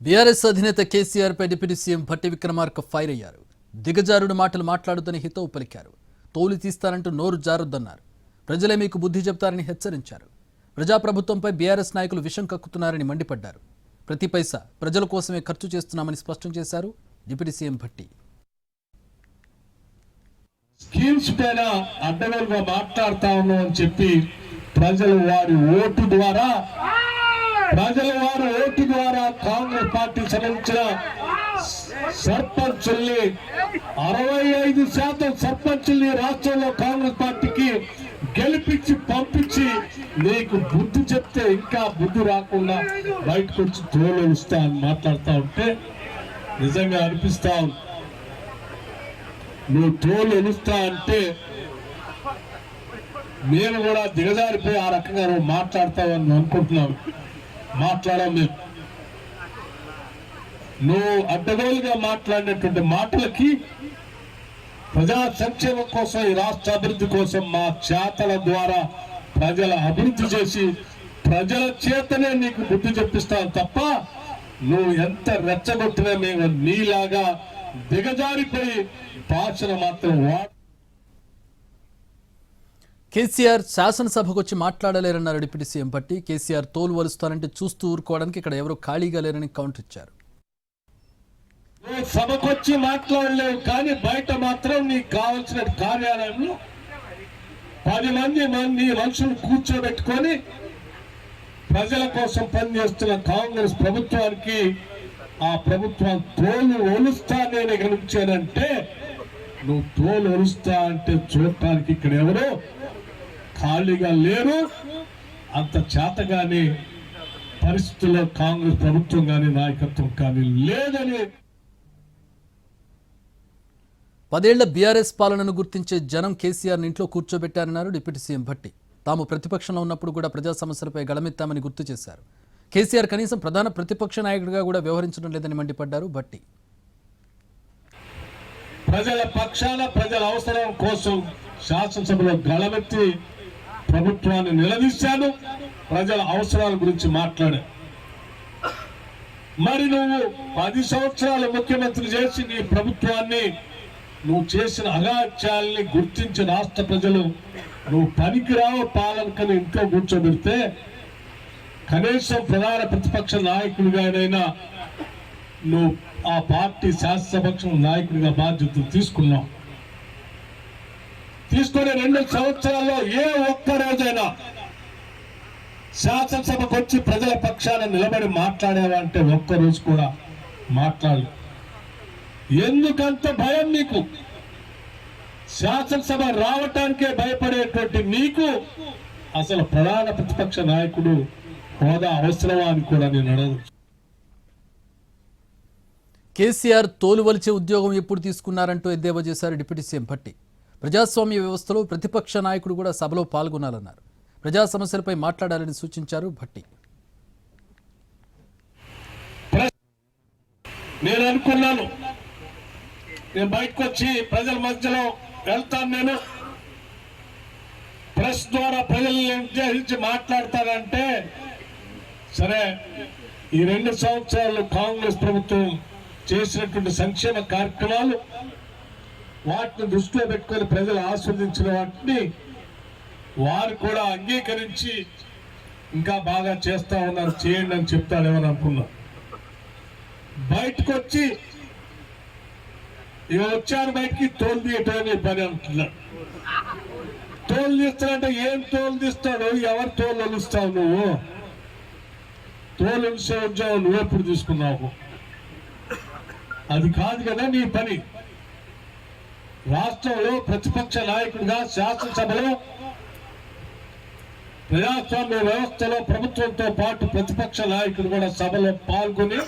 BRS అధినేత KCR పై deputy CM Bhatti Vikramarka fire అయ్యారు. దిగజారుడు మాటలు మాట్లాడుదని హితవు పలికారు. తోలు తీస్తారంటూ నోరు జారొద్దన్నారు. ప్రజలే మీకు బుద్ధి చెప్తారని హెచ్చరించారు. ప్రజాప్రభుత్వంపై బీఆర్ఎస్ నాయకులు విషం కక్కుతున్నారని మండిపడ్డారు. ప్రతి పైసా ప్రజల కోసమే ఖర్చు చేస్తున్నామని స్పష్టం చేశారు డిప్యూటీ సీఎం భట్టి. స్కీమ్స్ పైన అడ్డగోలుగా మాట్లాడుతా ఉన్నాం అని చెప్పి ప్రజలు వారి ఓటు ద్వారా కాంగ్రెస్ పార్టీ సంబంధించిన సర్పంచుల్ని 65% సర్పంచుల్ని రాష్ట్రంలో కాంగ్రెస్ పార్టీకి గెలిపించి పంపించి నీకు బుద్ధి చెప్తే ఇంకా బుద్ధి రాకుండా బయటకు వచ్చి తోలు ఇస్తా అని మాట్లాడుతూ ఉంటే నిజంగా అనిపిస్తా ఉంది. నువ్వు తోలు ఎలుస్తా అంటే మేము కూడా దిగజారిపోయి ఆ రకంగా నువ్వు మాట్లాడతావని అనుకుంటున్నావు. మాట్లాడడం మేము నువ్వు అడ్డగోలుగా మాట్లాడినటువంటి మాటలకి ప్రజా సంక్షేమం కోసం ఈ రాష్ట్ర అభివృద్ధి కోసం మా చేతల ద్వారా ప్రజల అభివృద్ధి చేసి ప్రజల చేతనే నీకు బుద్ధి చెప్పిస్తావు తప్ప నువ్వు ఎంత రెచ్చగొట్టినా మేము నీలాగా దిగజారిపోయి భాషను మాత్రం కేసీఆర్ శాసనసభకు వచ్చి మాట్లాడలేరన్నారు డిప్యూటీ సీఎం భట్టి. కేసీఆర్ తోలు వలుస్తారంటే చూస్తూ ఊరుకోవడానికి ఇక్కడ ఎవరూ ఖాళీగా లేరని కౌంటర్ ఇచ్చారు. సభకొచ్చి మాట్లాడలేవు కానీ బయట మాత్రం నీకు కావాల్సిన కార్యాలయంలో 10 మంది మనుషులు కూర్చోబెట్టుకొని ప్రజల కోసం పనిచేస్తున్న కాంగ్రెస్ ప్రభుత్వానికి ఆ ప్రభుత్వం తోలు ఒలుస్తా నేను గెలిచానంటే నువ్వు తోలు ఒలుస్తా అంటే చూడటానికి ఇక్కడ ఎవరు ఖాళీగా లేరు. అంత చేతగాని పరిస్థితుల్లో కాంగ్రెస్ ప్రభుత్వం కానీ నాయకత్వం కానీ లేదని 10 ఏళ్ల బీఆర్ఎస్ పాలనను గుర్తించే జనం కేసీఆర్ ఇంట్లో కూర్చోబెట్టారన్నారు డిప్యూటీ సీఎం భట్టి. తాము ప్రతిపక్షంలో ఉన్నప్పుడు కూడా ప్రజా సమస్యలపై గళమెత్తామని గుర్తు చేశారు. కేసీఆర్ కనీసం ప్రధాన ప్రతిపక్ష నాయకుడిగా కూడా వ్యవహరించడం లేదని మండిపడ్డారు భట్టి. ప్రజల పక్షాన ప్రజల అవసరం కోసం శాసనసభలో గళమెత్తి ప్రభుత్వాన్ని నిలదీశాను. ప్రజల అవసరాల గురించి మాట్లాడా. మరి నువ్వు 10 సంవత్సరాలు ముఖ్యమంత్రి చేసి నీ ప్రభుత్వాన్ని నువ్వు చేసిన అగాత్యాలని గుర్తించి రాష్ట్ర ప్రజలు నువ్వు పనికిరావు పాలనకని ఇంట్లో కూర్చోబెడితే కనీసం ప్రధాన ప్రతిపక్ష నాయకుడిగానైనా నువ్వు ఆ పార్టీ శాసనసభ నాయకుడిగా బాధ్యతలు తీసుకున్నావు. తీసుకునే 2 సంవత్సరాల్లో ఏ ఒక్క రోజైనా శాసనసభకు వచ్చి ప్రజల పక్షాన నిలబడి మాట్లాడేవా అంటే ఒక్కరోజు కూడా మాట్లాడలేదు. ఎందుకంత భయం నీకు? శాసనసభ రావటానికే భయపడేటువంటి నీకు అసలు ప్రధాన ప్రతిపక్ష నాయకుడు హోదా అవసరమా అని కూడా నేను అడగదు. కేసీఆర్ తోలు వలిచే ఉద్యోగం ఎప్పుడు తీసుకున్నారంటూ ఎద్దేవా చేశారు డిప్యూటీ సీఎం భట్టి. ప్రజాస్వామ్య వ్యవస్థలో ప్రతిపక్ష నాయకుడు కూడా సభలో పాల్గొనాలన్నారు. ప్రజా సమస్యలపై మాట్లాడాలని సూచించారు భట్టి. నేను అనుకున్నాను నేను బయటకు వచ్చి ప్రజల మధ్యలో వెళ్తాను, నేను ప్రెస్ ద్వారా ప్రజల్ని ఉద్దేశించి మాట్లాడతానంటే సరే ఈ 2 సంవత్సరాలు కాంగ్రెస్ ప్రభుత్వం చేసినటువంటి సంక్షేమ కార్యక్రమాలు వాటిని దృష్టిలో పెట్టుకొని ప్రజలు ఆస్వాదించిన వాటిని వారు కూడా అంగీకరించి ఇంకా బాగా చేస్తా ఉన్నారు, చేయండి అని చెప్తాడేమని అనుకున్నా. బయటకు వచ్చి ఇక వచ్చారు బయటికి తోలు తీయటం పని అంటున్నాడు. తోలు తీస్తాడంటే ఏం తోలు తీస్తాడు? ఎవరు తోలు వలుస్తావు? నువ్వు తోలు వలిసే ఉద్యోగం నువ్వెప్పుడు తీసుకున్నావు? అది కాదు కదా నీ పని. రాష్ట్రంలో ప్రతిపక్ష నాయకుడిగా శాసనసభలో ప్రజాస్వామ్య వ్యవస్థలో ప్రభుత్వంతో పాటు ప్రతిపక్ష నాయకుడు కూడా సభలో పాల్గొని